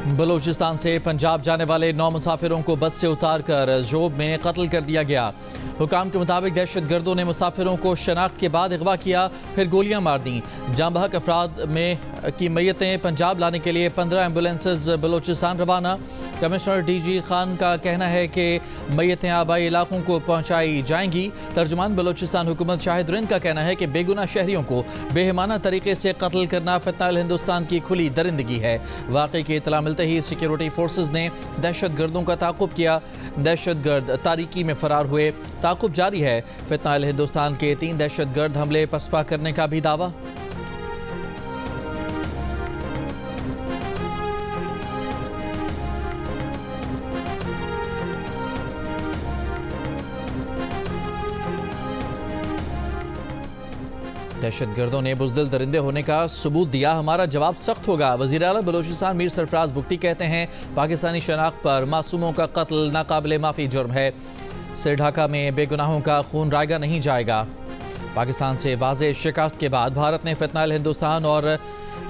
बलूचिस्तान से पंजाब जाने वाले 9 मुसाफिरों को बस से उतारकर जोब में कत्ल कर दिया गया। हुकाम के मुताबिक दहशतगर्दों ने मुसाफिरों को शनाख्त के बाद अगवा किया, फिर गोलियां मार दी। जाम बहक अफराद में की मैयतें पंजाब लाने के लिए 15 एम्बुलेंसेज बलूचिस्तान रवाना। कमिश्नर DG खान का कहना है कि मैयतें आबाई इलाकों को पहुंचाई जाएंगी। तर्जुमान बलूचिस्तान हुकूमत शाहिद रिंद का कहना है कि बेगुनाह शहरियों को बेहमाना तरीके से कत्ल करना फितनाल हिंदुस्तान की खुली दरिंदगी है। वाक़े की इत्तला मिलते ही सिक्योरिटी फोर्सेज ने दहशतगर्दों का ताक़ुब किया। दहशतगर्द तारीकी में फरार हुए। ताक़ुब जारी है। फितनाल हिंदुस्तान के 3 दहशतगर्द हमले पसपा करने का भी दावा। दहशतगर्दों ने बुज़दिल दरिंदे होने का सबूत दिया, हमारा जवाब सख्त होगा। वज़ीर आला बलूचिस्तान मीर सरफराज बुगटी कहते हैं पाकिस्तानी शनाख्त पर मासूमों का कत्ल नाकाबिले माफ़ी जुर्म है। सिर ढाका में बेगुनाहों का खून रायगा नहीं जाएगा। पाकिस्तान से वाज़े शिकस्त के बाद भारत ने फितनाल हिंदुस्तान और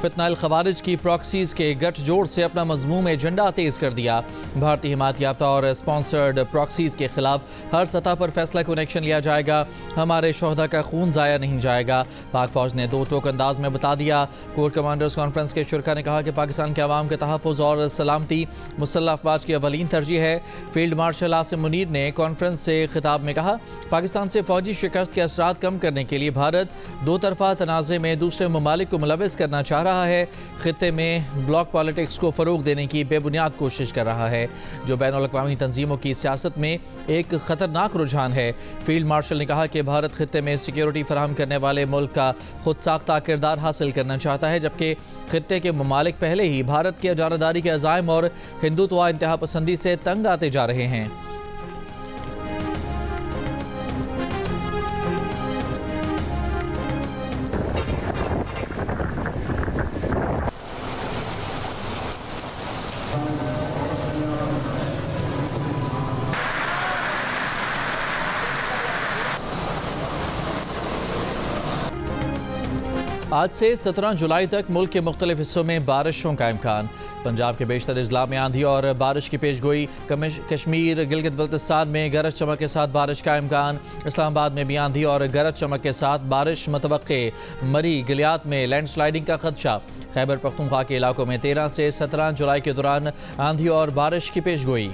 फितनाल खवारिज की प्रॉक्सीज के गठजोड़ से अपना मज़मूम एजेंडा तेज़ कर दिया। भारतीय हिमायत याफ्ता और स्पॉन्सर्ड प्रॉक्सीज के खिलाफ हर सतह पर फैसला को एक्शन लिया जाएगा। हमारे शोहदा का खून ज़ाया नहीं जाएगा। पाक फौज ने 2 टोक अंदाज में बता दिया। कोर कमांडर्स कॉन्फ्रेंस के शुरका ने कहा कि पाकिस्तान के अवाम के तहफ़्फ़ुज़ और सलामती मुसल्लह अफ़वाज की अवलीन तरजीह है। फील्ड मार्शल आसिम मुनीर ने कॉन्फ्रेंस से खिताब में कहा पाकिस्तान से फ़ौजी शिकस्त के असरात कम करने के लिए भारत 2 तरफ़ा तनाज़े में दूसरे ममालिक को मुलविस करना चाह रहा है। खित्ते में ब्लॉक पॉलिटिक्स को फ़रोग़ देने की बेबुनियाद कोशिश कर रहा है, जो बैनुल-अक़वामी तंजीमों की सियासत में एक ख़तरनाक रुझान है। फील्ड मार्शल ने कहा कि भारत खित्ते में सिक्योरिटी फराहम करने वाले मुल्क का खुद साख्ता किरदार हासिल करना चाहता है, जबकि खित्ते के ममालिक पहले ही भारत के इजारादारी के अज़ाइम और हिंदुत्व इंतहा पसंदी से तंग आते जा रहे हैं। आज से 17 जुलाई तक मुल्क के मुख्तलिफ हिस्सों में बारिशों का इम्कान। पंजाब के बेशतर अजला में आंधी और बारिश की पेशगोई। कश्मीर गिलगित बल्तिस्तान में गरज चमक के साथ बारिश का इम्कान। इस्लामाबाद में भी आंधी और गरज चमक के साथ बारिश मुतवक्के। मरी गिलियात में लैंडस्लाइडिंग का खदशा। खैबर पख्तूनख्वा के इलाकों में 13 से 17 जुलाई के दौरान आंधी और बारिश की पेशगोई।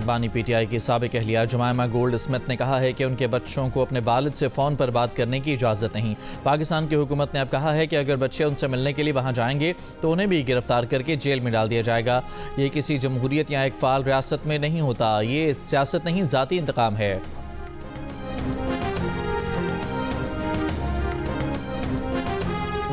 बानी PTI की साबिक अहलिया जुमायमा गोल्ड स्मिथ ने कहा है कि उनके बच्चों को अपने वालिद से फ़ोन पर बात करने की इजाज़त नहीं। पाकिस्तान की हुकूमत ने अब कहा है कि अगर बच्चे उनसे मिलने के लिए वहाँ जाएंगे तो उन्हें भी गिरफ्तार करके जेल में डाल दिया जाएगा। ये किसी जमहूरियत या एक फ़ाल रियासत में नहीं होता, ये सियासत नहीं ज़ाती इंतकाम है।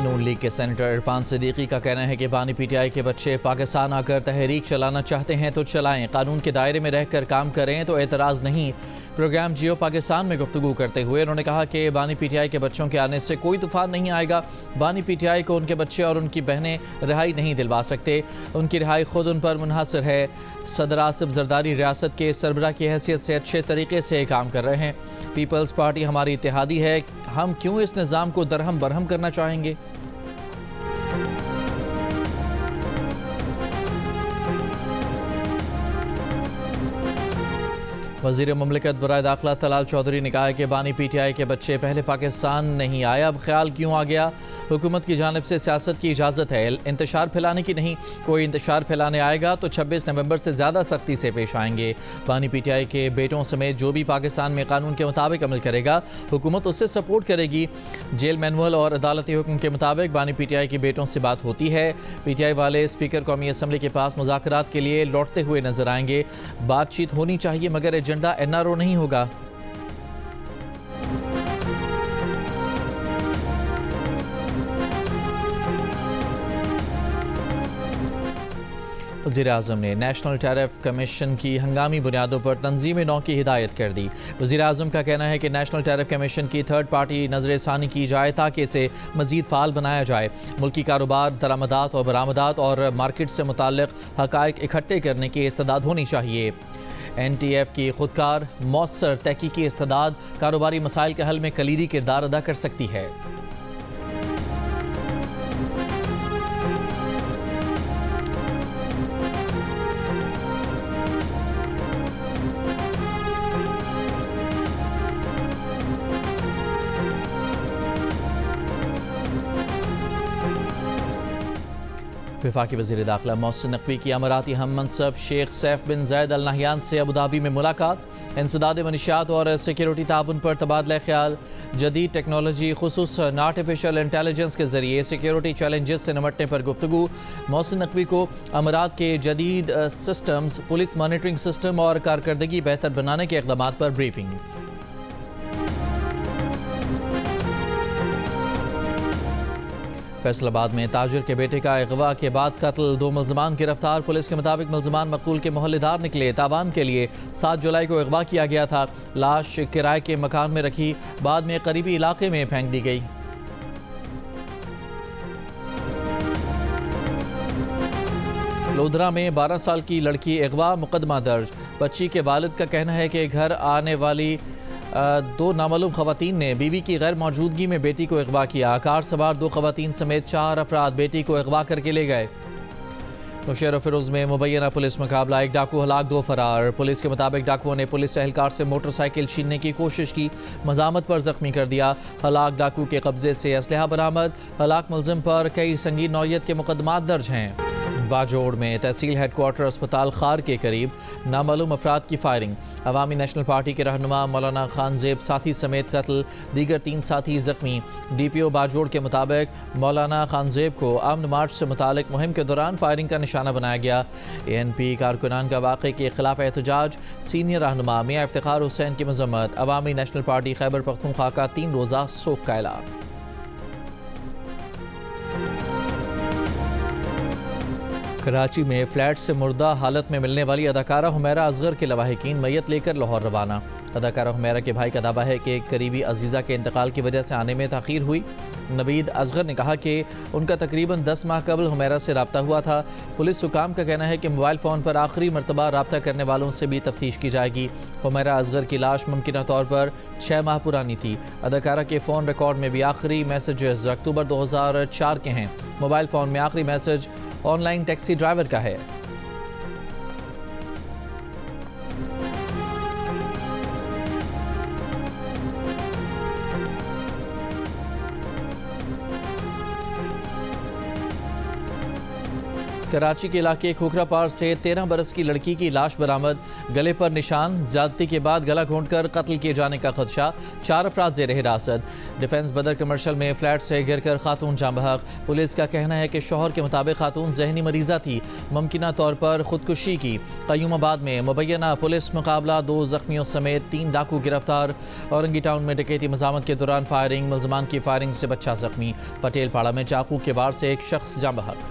नून लीग के सेनेटर इरफान सिद्दीकी का कहना है कि बानी PTI के बच्चे पाकिस्तान आकर तहरीक चलाना चाहते हैं तो चलाएं, कानून के दायरे में रहकर काम करें तो एतराज़ नहीं। प्रोग्राम जियो पाकिस्तान में गुफ्तगू करते हुए उन्होंने कहा कि बानी PTI के बच्चों के आने से कोई तूफान नहीं आएगा। बानी PTI को उनके बच्चे और उनकी बहनें रिहाई नहीं दिलवा सकते, उनकी रिहाई खुद उन पर मुनहसर है। सदर आसिफ जरदारी रियासत के सरबराह की हैसियत से अच्छे तरीके से काम कर रहे हैं। पीपल्स पार्टी हमारी इत्तेहादी है, हम क्यों इस निज़ाम को दरहम बरहम करना चाहेंगे। वज़ीर मुमलिकत बराए दाखिला तलाल चौधरी ने कहा है कि बानी PTI के बच्चे पहले पाकिस्तान नहीं आए, अब ख्याल क्यों आ गया। हुकूमत की जानिब से सियासत की इजाज़त है, इंतशार फैलाने की नहीं। कोई इंतशार फैलाने आएगा तो 26 नवंबर से ज़्यादा सख्ती से पेश आएंगे। बानी PTI के बेटों समेत जो भी पाकिस्तान में कानून के मुताबिक अमल करेगा हुकूमत उससे सपोर्ट करेगी। जेल मैनुअल और अदालती हुक्म के मुताबिक बानी PTI के बेटों से बात होती है। PTI वाले स्पीकर कौमी असम्बली के पास मुज़ाकरात के लिए लौटते हुए नजर आएंगे। बातचीत होनी चाहिए मगर एजेंडा NRO नहीं होगा। वज़ीर-ए-आज़म ने नेशनल टैरिफ कमीशन की हंगामी बुनियादों पर तंजीम-ए-नौ की हिदायत कर दी। वज़ीर-ए-आज़म का कहना है कि नेशनल टैरिफ कमीशन की थर्ड पार्टी नज़र-ए-सानी की जाए ताकि इसे मज़ीद फ़ाल बनाया जाए। मुल्की कारोबार, दरामदात और बरामदात और मार्केट से मुताल्लिक़ हक़ाइक़ इकट्ठे करने की इस्तेदाद होनी चाहिए। NTF की खुदकार मौसर तहकीकी इस्तेदाद कारोबारी मसाइल के हल में कलीदी किरदार अदा कर सकती है। वफाकी वज़ीर दाखिला मोहसिन नकवी की अमराती हम मनसब शेख सैफ बिन जैद अल नहयान से अबूधाबी में मुलाकात। इंसदाद मनशियात और सिक्योरिटी ताउन पर तबादला ख्याल। जदीद टेक्नोलॉजी खुसूसन आर्टिफिशियल इंटेलिजेंस के जरिए सिक्योरिटी चैलेंजेस से निपटने पर गुफ्तगू। मोहसिन नकवी को अमरात के जदीद सिस्टम्स, पुलिस मॉनिटरिंग सिस्टम और कारकर्दगी बेहतर बनाने के इक़दाम पर ब्रीफिंग। फैसलाबाद में ताजिर के बेटे का अगवा के बाद कत्ल, 2 मुल्ज़मान गिरफ्तार। पुलिस के मुताबिक मुल्ज़मान मकतूल के मोहल्लेदार निकले। तावान के लिए 7 जुलाई को अगवा किया गया था। लाश किराए के मकान में रखी, बाद में करीबी इलाके में फेंक दी गई। लोधरा में 12 साल की लड़की अगवा, मुकदमा दर्ज। बच्ची के वालिद का कहना है कि घर आने वाली 2 नामालूम खवातीन ने बीवी की गैर मौजूदगी में बेटी को अगवा किया। कार सवार 2 खवातीन समेत 4 अफराद बेटी को अगवा करके ले गए। नौशेरा फिरोज में मुबैना पुलिस मुकाबला, 1 डाकू हलाक 2 फरार। पुलिस के मुताबिक डाकुओं ने पुलिस एहलकार से मोटरसाइकिल छीनने की कोशिश की, मजामत पर जख्मी कर दिया। हलाक डाकू के कब्जे से असलहा बरामद। हलाक मुलजिम पर कई संगीन नौयत के मुकदमात दर्ज हैं। बाजोड़ में तहसील हेडक्वार्टर अस्पताल खार के करीब नामालूम अफराद की फायरिंग। अवामी नेशनल पार्टी के रहनुमा मौलाना खान ज़ेब साथी समेत कत्ल, दीगर 3 साथी जख्मी। DPO बाजोड़ के मुताबिक मौलाना खान ज़ेब को अमन मार्च से मुतालिक मुहिम के दौरान फायरिंग का निशाना बनाया गया। ANP कारकुनान का वाक़े के खिलाफ एहतजाज। सीनियर रहनुमा मियां इफ्तिखार हुसैन की मजम्मत। अवामी नेशनल पार्टी खैबर पख्तूनख्वा का 3 रोज़ा सोग का ऐलान। कराची में फ्लैट से मुर्दा हालत में मिलने वाली अदाकारा हुमैरा असगर के लवाहिकीन मैयत लेकर लाहौर रवाना। अदाकारा हुमैरा के भाई का दावा है कि करीबी अजीज़ा के इंतकाल की वजह से आने में ताख़ीर हुई। नवीद असगर ने कहा कि उनका तकरीबन 10 माह कबल हुमैरा से रब्ता हुआ था। पुलिस हुकाम का कहना है कि मोबाइल फ़ोन पर आखिरी मरतबा रब्ता करने वालों से भी तफ्तीश की जाएगी। हुमैरा असगर की लाश मुमकिन तौर पर 6 माह पुरानी थी। अदाकारा के फ़ोन रिकॉर्ड में भी आखिरी मैसेजेस अक्टूबर 2004 के हैं। मोबाइल फ़ोन में आखिरी मैसेज ऑनलाइन टैक्सी ड्राइवर का है। कराची के इलाके खोखरा पार से 13 बरस की लड़की की लाश बरामद। गले पर निशान, ज्यादती के बाद गला घोंटकर कत्ल किए जाने का खदशा। 4 अफराद ज़ेर हिरासत। डिफेंस बदर कमर्शियल में फ्लैट से गिरकर खातून जाँ बहक। पुलिस का कहना है कि शौहर के मुताबिक खातून जहनी मरीज़ा थी, मुमकिना तौर पर खुदकुशी की। क़य्यूमाबाद में मुबैना पुलिस मुकाबला, 2 जख्मियों समेत 3 डाकू गिरफ्तार। औरंगी टाउन में डकैती मज़ामत के दौरान फायरिंग, मुल्ज़मान की फायरिंग से बच्चा जख्मी। पटेल पाड़ा में चाकू के वार से एक शख्स जाँ बहक।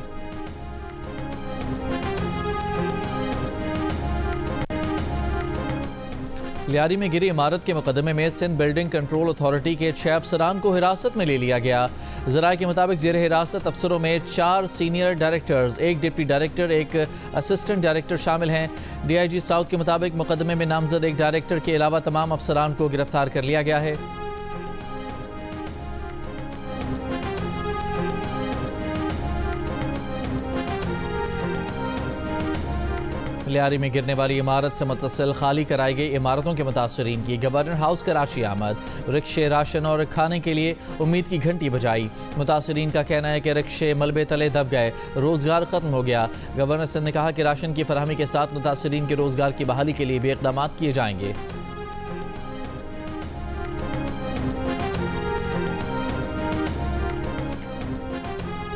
लियारी में गिरी इमारत के मुकदमे में सिंध बिल्डिंग कंट्रोल अथॉरिटी के 6 अफसरान को हिरासत में ले लिया गया। ज़राए के मुताबिक ज़ेर हिरासत अफसरों में 4 senior directors, 1 deputy director, 1 assistant director शामिल हैं। DIG साउथ के मुताबिक मुकदमे में नामजद 1 डायरेक्टर के अलावा तमाम अफसरान को गिरफ्तार कर लिया गया है। लियारी में गिरने वाली इमारत से मुतसिल खाली कराई गई इमारतों के मुतासरीन की गवर्नर हाउस कराची आमद। रिक्शे, राशन और खाने के लिए उम्मीद की घंटी बजाई। मुतासरीन का कहना है कि रिक्शे मलबे तले दब गए, रोजगार खत्म हो गया। गवर्नर सिंध ने कहा कि राशन की फराहमी के साथ मुतासरीन के रोजगार की बहाली के लिए भी इक़दाम किए जाएंगे।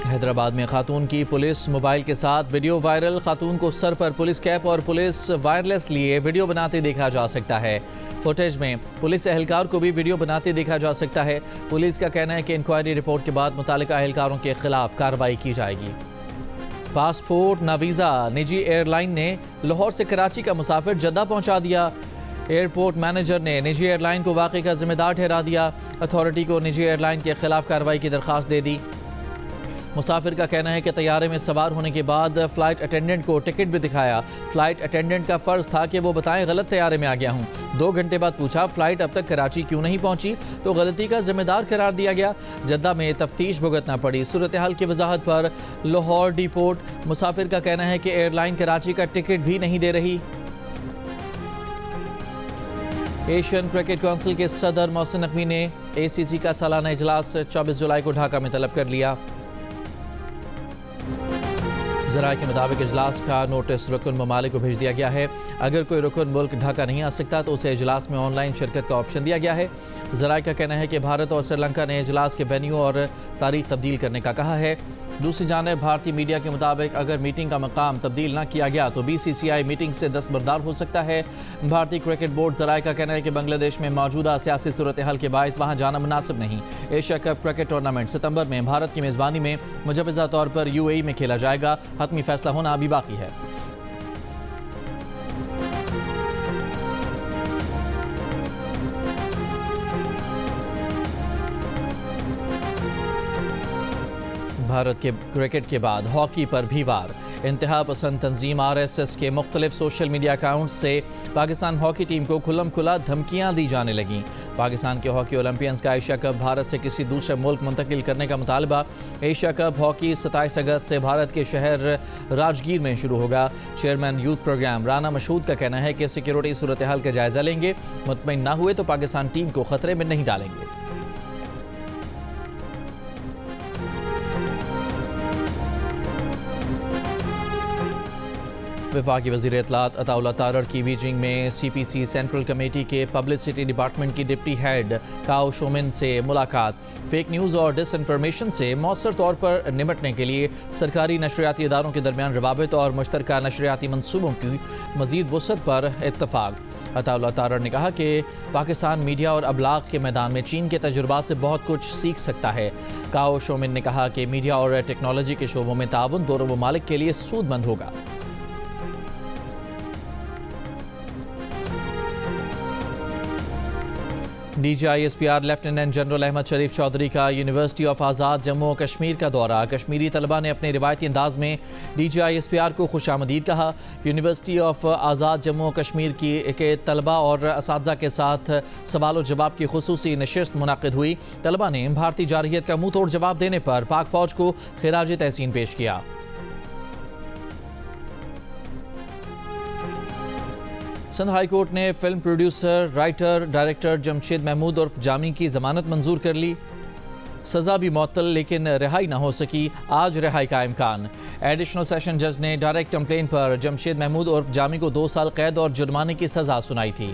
हैदराबाद में खातून की पुलिस मोबाइल के साथ वीडियो वायरल। खातून को सर पर पुलिस कैप और पुलिस वायरलेस लिए वीडियो बनाते देखा जा सकता है। फुटेज में पुलिस एहलकार को भी वीडियो बनाते देखा जा सकता है। पुलिस का कहना है कि इंक्वायरी रिपोर्ट के बाद मुतालिका एहलकारों के खिलाफ कार्रवाई की जाएगी। पासपोर्ट ना वीज़ा, निजी एयरलाइन ने लाहौर से कराची का मुसाफिर जद्दा पहुंचा दिया। एयरपोर्ट मैनेजर ने निजी एयरलाइन को वाक़े का जिम्मेदार ठहरा दिया। अथॉरिटी को निजी एयरलाइन के खिलाफ कार्रवाई की दरख्वास्त दे दी। मुसाफिर का कहना है कि तैयारे में सवार होने के बाद फ्लाइट अटेंडेंट को टिकट भी दिखाया। फ्लाइट अटेंडेंट का फर्ज था कि वो बताएं गलत तैयारे में आ गया हूँ। 2 घंटे बाद पूछा फ्लाइट अब तक कराची क्यों नहीं पहुंची, तो गलती का जिम्मेदार करार दिया गया। जद्दा में तफ्तीश भुगतना पड़ी। सूरत हाल की वजाहत पर लाहौर डिपोर्ट। मुसाफिर का कहना है कि एयरलाइन कराची का टिकट भी नहीं दे रही। एशियन क्रिकेट काउंसिल के सदर मोहसिन नकवी ने ACC का सालाना इजलास 24 जुलाई को ढाका में तलब कर लिया। ज़राए के मुताबिक इजलास का नोटिस रुकन ममालिक को भेज दिया गया है। अगर कोई रुकन मुल्क ढाका नहीं आ सकता तो उसे इजलास में ऑनलाइन शिरकत का ऑप्शन दिया गया है। ज़राए का कहना है कि भारत और श्रीलंका ने इजलास के वेन्यू और तारीख तब्दील करने का कहा है। दूसरी जानिब भारतीय मीडिया के मुताबिक अगर मीटिंग का मकाम तब्दील न किया गया तो BCCI मीटिंग से दस्तबरदार हो सकता है। भारतीय क्रिकेट बोर्ड ज़राए का कहना है कि बांग्लादेश में मौजूदा सियासी सूरत हाल के बायस वहाँ जाना मुनासिब नहीं। एशिया कप क्रिकेट टूर्नामेंट सितंबर में भारत की मेज़बानी में मुजवज़ा तौर पर UAE में खेला जाएगा। हतमी फैसला होना अभी बाकी है। भारत के क्रिकेट के बाद हॉकी पर भी वार। इंतहा पसंद तंजीम RSS के मुख्तलिफ सोशल मीडिया अकाउंट से पाकिस्तान हॉकी टीम को खुल्लम खुला धमकियां दी जाने लगीं। पाकिस्तान के हॉकी ओलंपियंस का एशिया कप भारत से किसी दूसरे मुल्क मुंतकिल करने का मुतालबा। एशिया कप हॉकी 27 अगस्त से भारत के शहर राजगीर में शुरू होगा। Chairman youth programme Rana Mashhood का कहना है कि सिक्योरिटी सूरत हाल का जायजा लेंगे। मुतमईन ना हुए तो पाकिस्तान टीम को खतरे में नहीं डालेंगे। वफाकी वज़ीर इत्तलात अताउल्लाह तारड़ की बीजिंग में CPC सेंट्रल कमेटी के पब्लिसिटी डिपार्टमेंट की डिप्टी हेड काओ शोमिन से मुलाकात। फेक न्यूज़ और डिसइंफॉर्मेशन से मौसर तौर पर निपटने के लिए सरकारी नशरियाती इदारों के दरमियान रवाबित और मुश्तरका नशरियाती मनसूबों की मज़ीद वसअत पर इत्तफाक। अताउल्लाह तारड़ ने कहा कि पाकिस्तान मीडिया और अबलाग के मैदान में चीन के तजुर्बात से बहुत कुछ सीख सकता है। काओ शोमिन ने कहा कि मीडिया और टेक्नोलॉजी के शोबों में ताउन दोनों ममालिक के लिए सूदमंद होगा। DGI-SPR लेफ्टिनेंट जनरल अहमद शरीफ चौधरी का यूनिवर्सिटी ऑफ आज़ाद जम्मू और कश्मीर का दौरा। कश्मीरी तलबा ने अपने रिवायती अंदाज में DGI-SPR को खुशामदीद कहा। यूनिवर्सिटी ऑफ आज़ाद जम्मू और कश्मीर के तलबा और असातिज़ा के साथ सवाल और जवाब की खुसूसी नशिस्त मुनाकिद हुई। तलबा ने भारतीय जारहियत का मुँह तोड़ जवाब देने पर पाक फ़ौज को खिराज तहसीन पेश किया। सिंध हाई कोर्ट ने film producer, writer, director Jamshed Mahmood उर्फ जामी की जमानत मंजूर कर ली। सज़ा भी मअतल लेकिन रिहाई न हो सकी। आज रिहाई का इम्कान। एडिशनल सेशन जज ने डायरेक्ट कंप्लेन पर जमशेद महमूद उर्फ जामी को 2 साल कैद और जुर्माने की सज़ा सुनाई थी।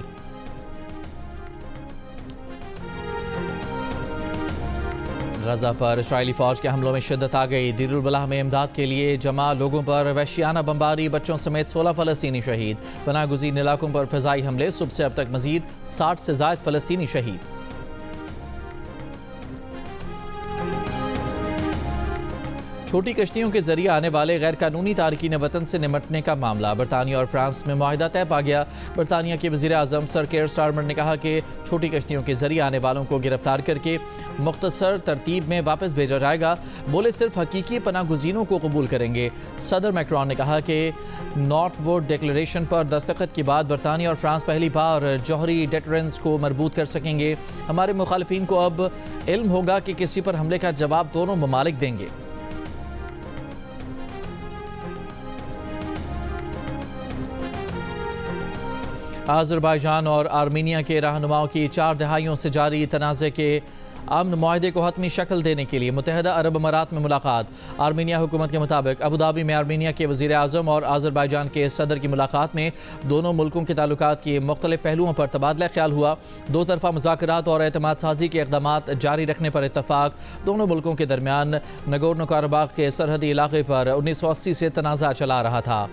गजा पर इस्राएली फौज के हमलों में शिद्दत आ गई। दीर उल बलाह में इमदाद के लिए जमा लोगों पर वहशियाना बमबारी। बच्चों समेत 16 फ़लस्तीनी शहीद। पनाह गुज़ीर इलाकों पर फ़िज़ाई हमले। सुबह से अब तक मजीद 60 से ज़ायद फ़लस्तीनी शहीद। छोटी कश्तियों के जरिए आने वाले गैर कानूनी तारकीन वतन से निमटने का मामला। बरतानिया और फ्रांस में मुआहिदा तय पा गया। बरतानिया के वज़ीर आज़म सर केयर स्टारमर ने कहा कि छोटी कश्तियों के जरिए आने वालों को गिरफ्तार करके मुख्तसर तरतीब में वापस भेजा जाएगा। बोले सिर्फ हकीकी पनाह गुज़ीरों को कबूल करेंगे। सदर मैक्रोन ने कहा कि नॉर्थवुड डिक्लेरेशन पर दस्तखत के बाद बरतानिया और फ्रांस पहली बार जौहरी डेटरेंस को मरबूत कर सकेंगे। हमारे मुखालिफिन को अब इल्म होगा कि किसी पर हमले का जवाब दोनों ममालिक देंगे। आज़रबाईजान और आर्मीनिया के रहनुमाओं की 4 दहाइयों से जारी तनाज़े के अमन मुआहदे को हतमी शक्ल देने के लिए मुत्तहिदा अरब अमारात में मुलाकात। आर्मीनिया हुकूमत के मुताबिक अबूधाबी में आर्मीनिया के वज़ीर आज़म और आज़रबाईजान के सदर की मुलाकात में दोनों मुल्कों के ताल्लुकात के मुख्तलिफ पहलुओं पर तबादला ख्याल हुआ। 2 तरफ़ा मुज़ाकरात और एतमाद साजी के इक़दामात जारी रखने पर इत्तफ़ाक। दोनों मुल्कों के दरमियान नगोर्नो काराबाख के सरहदी इलाके पर 1980 से तनाज़ा चला रहा था।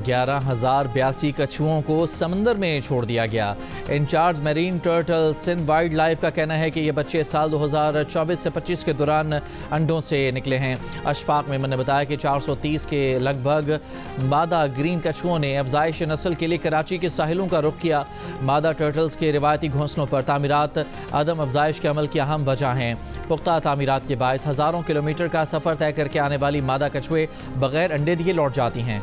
$11,082 कछुओं को समंदर में छोड़ दिया गया। Incharge marine turtle Sindh wildlife का कहना है कि ये बच्चे साल 2024 से 25 के दौरान अंडों से निकले हैं। अशफाक मेमन ने बताया कि 430 के लगभग मादा ग्रीन कछुओं ने अफजाइश नस्ल के लिए कराची के साहिलों का रुख किया। मादा टर्टल्स के रिवायती घोंसलों पर तामीरात अदम अफजाइश के अमल की अहम वजह हैं। पुख्ता तामीरात के बायस हज़ारों किलोमीटर का सफ़र तय करके आने वाली मादा कछुए बगैर अंडे दिए लौट जाती हैं।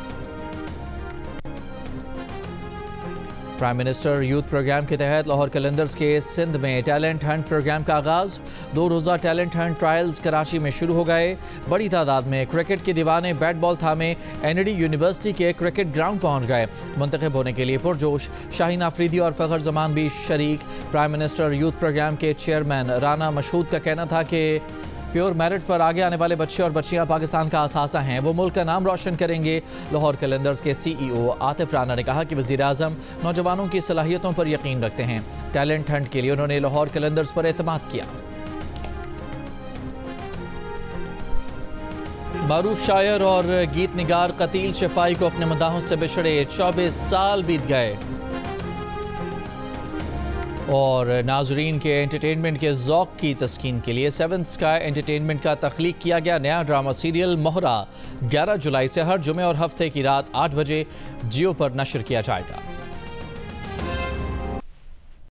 प्राइम मिनिस्टर यूथ प्रोग्राम के तहत लाहौर कलंदर्स के सिंध में टैलेंट हंट प्रोग्राम का आगाज़। 2 रोज़ा टैलेंट हंट ट्रायल्स कराची में शुरू हो गए। बड़ी तादाद में क्रिकेट के दीवाने बैट बॉल थामे एनडी यूनिवर्सिटी के क्रिकेट ग्राउंड पहुंच गए। मुंतखब होने के लिए पुरजोश शाहीन आफरीदी और फ़खर जमान भी शरीक। प्राइम मिनिस्टर यूथ प्रोग्राम के चेयरमैन राना मशहूद का कहना था कि प्योर मेरिट पर आगे आने वाले बच्चे और बच्चियां पाकिस्तान का असासा हैं, वो मुल्क का नाम रोशन करेंगे। लाहौर कलंदर्स के CEO आतिफ राना ने कहा कि वज़ीर-ए-आज़म नौजवानों की सलाहियतों पर यकीन रखते हैं। टैलेंट हंट के लिए उन्होंने लाहौर कलंदर्स पर एतमाद किया। मारूफ शायर और गीत निगार कतील शफाई को अपने मदाहों से बिछड़े 24 साल बीत गए और नाजरीन के एंटरटेनमेंट के ज़ौक़ की तस्कीन के लिए 7 स्काई एंटरटेनमेंट का तख्लीक किया गया नया ड्रामा सीरियल मोहरा 11 जुलाई से हर जुमे और हफ्ते की रात 8 बजे जियो पर नशर किया जाएगा।